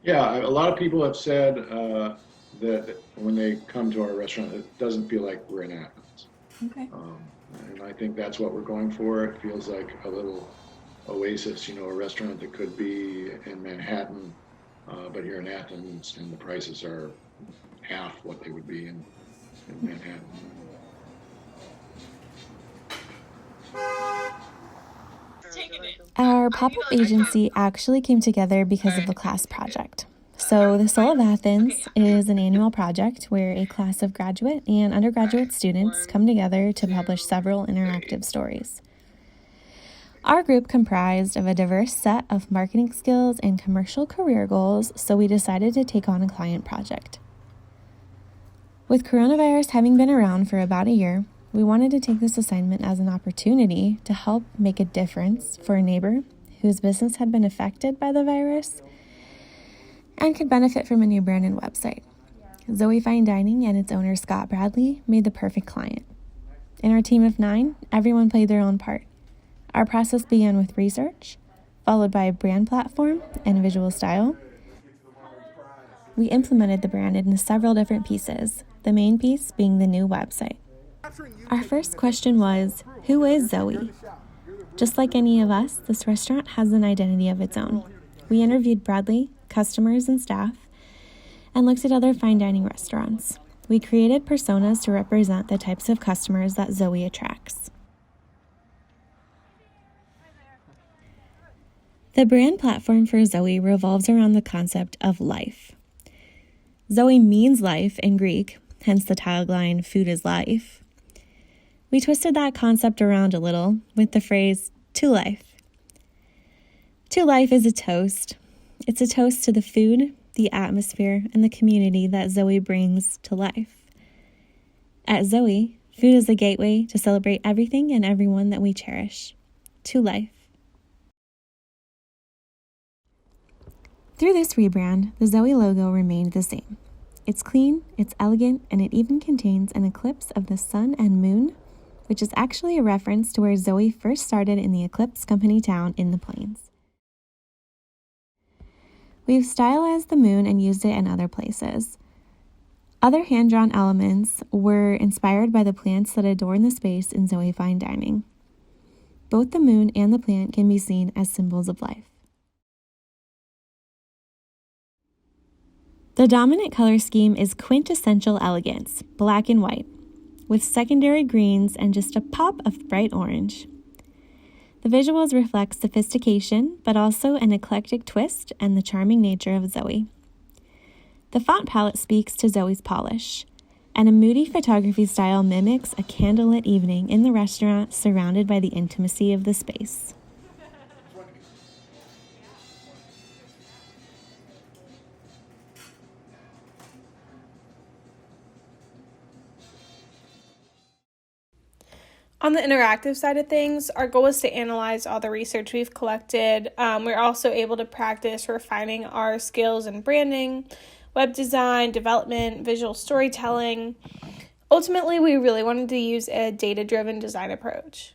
Yeah, a lot of people have said that when they come to our restaurant, it doesn't feel like we're in Athens. Okay. And I think that's what we're going for. It feels like a little oasis, a restaurant that could be in Manhattan, but here in Athens, and the prices are half what they would be in Manhattan. Our pop up agency actually came together because of a class project. So, the Soul of Athens is an annual project where a class of graduate and undergraduate students come together to publish several interactive stories. Our group comprised of a diverse set of marketing skills and commercial career goals, so we decided to take on a client project. With coronavirus having been around for about a year, we wanted to take this assignment as an opportunity to help make a difference for a neighbor whose business had been affected by the virus and could benefit from a new brand and website. Zoe Fine Dining and its owner Scott Bradley made the perfect client. In our team of 9, everyone played their own part. Our process began with research, followed by a brand platform and visual style. We implemented the brand into several different pieces, the main piece being the new website. Our first question was, who is Zoe? Just like any of us, this restaurant has an identity of its own. We interviewed Bradley, customers, and staff, and looked at other fine dining restaurants. We created personas to represent the types of customers that Zoe attracts. The brand platform for Zoe revolves around the concept of life. Zoe means life in Greek, hence the tagline, food is life. We twisted that concept around a little with the phrase, to life. To life is a toast. It's a toast to the food, the atmosphere, and the community that Zoe brings to life. At Zoe, food is a gateway to celebrate everything and everyone that we cherish. To life. Through this rebrand, the Zoe logo remained the same. It's clean, it's elegant, and it even contains an eclipse of the sun and moon, which is actually a reference to where Zoe first started in the Eclipse Company town in the plains. We've stylized the moon and used it in other places. Other hand-drawn elements were inspired by the plants that adorn the space in Zoe Fine Dining. Both the moon and the plant can be seen as symbols of life. The dominant color scheme is quintessential elegance, black and white, with secondary greens and just a pop of bright orange. The visuals reflect sophistication, but also an eclectic twist and the charming nature of Zoe. The font palette speaks to Zoe's polish, and a moody photography style mimics a candlelit evening in the restaurant surrounded by the intimacy of the space. On the interactive side of things, our goal is to analyze all the research we've collected. We're also able to practice refining our skills in branding, web design, development, visual storytelling. Ultimately, we really wanted to use a data-driven design approach.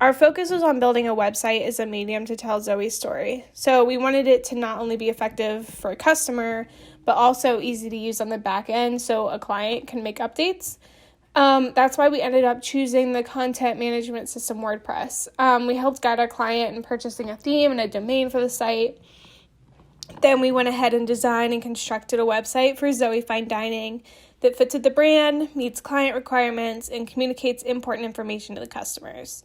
Our focus was on building a website as a medium to tell Zoe's story. So we wanted it to not only be effective for a customer, but also easy to use on the back end so a client can make updates. That's why we ended up choosing the content management system WordPress. We helped guide our client in purchasing a theme and a domain for the site. Then we went ahead and designed and constructed a website for Zoe Fine Dining that fits with the brand, meets client requirements, and communicates important information to the customers.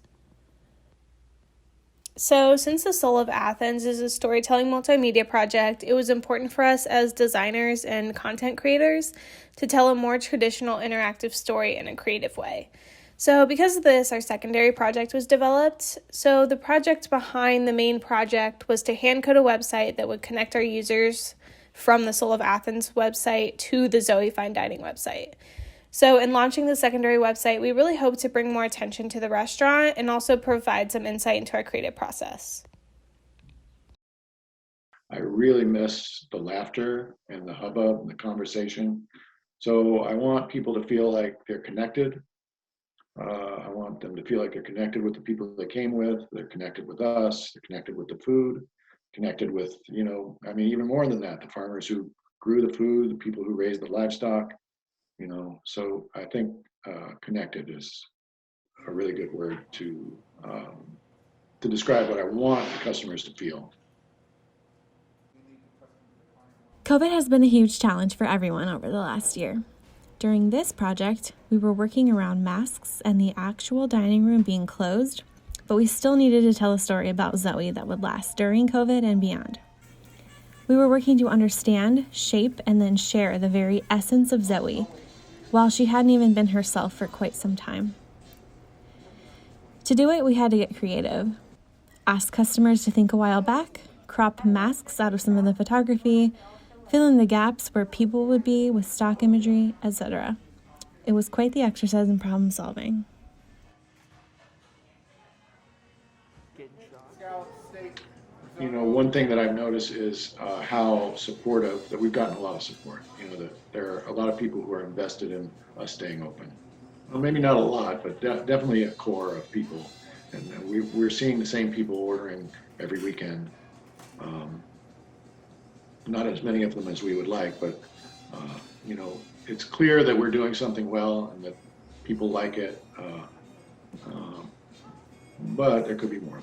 So, since the Soul of Athens is a storytelling multimedia project, it was important for us as designers and content creators to tell a more traditional interactive story in a creative way. So, because of this, our secondary project was developed. So, the project behind the main project was to hand code a website that would connect our users from the Soul of Athens website to the Zoe Fine Dining website. So in launching the secondary website, we really hope to bring more attention to the restaurant and also provide some insight into our creative process. I really miss the laughter and the hubbub and the conversation. So I want people to feel like they're connected. I want them to feel like they're connected with the people they came with, they're connected with us, they're connected with the food, connected with, I mean, even more than that, the farmers who grew the food, the people who raised the livestock, so I think connected is a really good word to describe what I want the customers to feel. COVID has been a huge challenge for everyone over the last year. During this project, we were working around masks and the actual dining room being closed, but we still needed to tell a story about Zoe that would last during COVID and beyond. We were working to understand, shape, and then share the very essence of Zoe, while she hadn't even been herself for quite some time. To do it, we had to get creative. Ask customers to think a while back, crop masks out of some of the photography, fill in the gaps where people would be with stock imagery, etc. It was quite the exercise in problem solving. One thing that I've noticed is how supportive, that we've gotten a lot of support. That there are a lot of people who are invested in us staying open. Well, maybe not a lot, but definitely a core of people. And we're seeing the same people ordering every weekend. Not as many of them as we would like, but it's clear that we're doing something well and that people like it. But there could be more.